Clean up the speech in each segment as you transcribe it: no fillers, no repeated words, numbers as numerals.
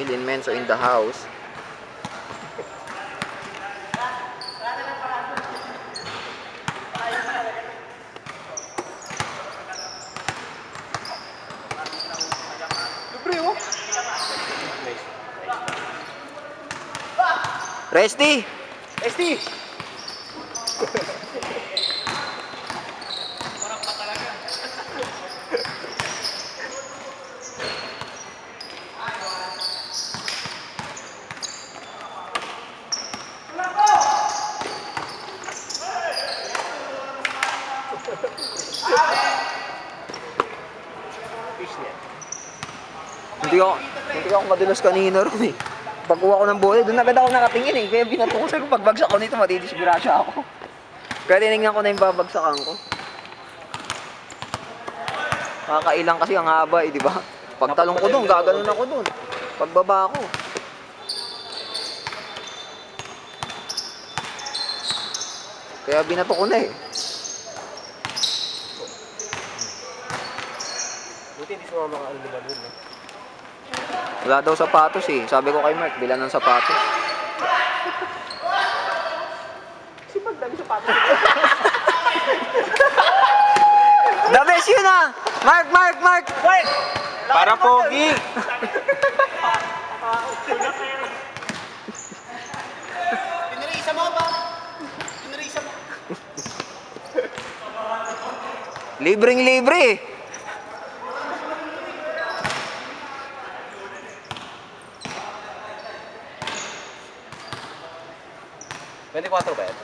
Lynn Menso in the house. Resty! Resty! Hindi ako madulas kanina ron eh. Pagkuha ko ng bola, doon agad ako nakatingin eh. Kaya binato ko sa'yo, pagbagsak ko nito, matidisgrasya ako. Kaya tinignan ko na yung babagsakan ko. Kakailang kasi ang haba eh, di ba? Pagtalong ko doon, gaganon ako doon. Pagbaba ko. Kaya binato ko na eh. Buti hindi sumama ka ano diba dun, no? Wala daw sapatos eh. Sabi ko kay Mark, bilan ng sapatos. Kasi pag dami sapatos. The best yun ah! Mark! Wait! Para pogi! Pinarisa mo ba? Pinarisa mo. Libreng-libre eh. $24 ba yan?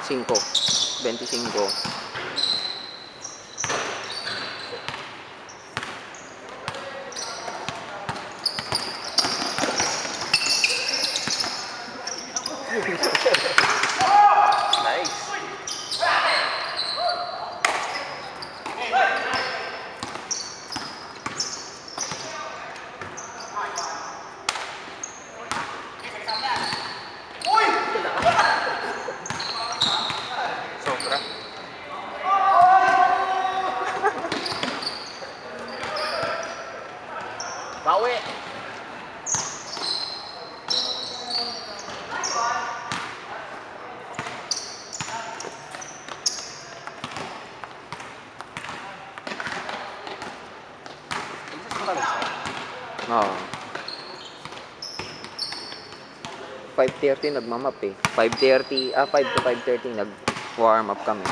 5. 25. Nice. Sobra. Bawi! Oo. 5:30 nagmamap eh. 5:30, 5 to 5:30 nag-warm up kami.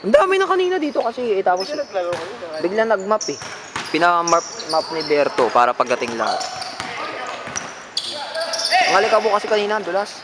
Ang dami na kanina dito kasi eh. Tapos Naglaro ko yun. bigla nag-map eh. Pinaka-map ni Berto para pagdating lahat. Ang alikabo kasi kanina, dulas.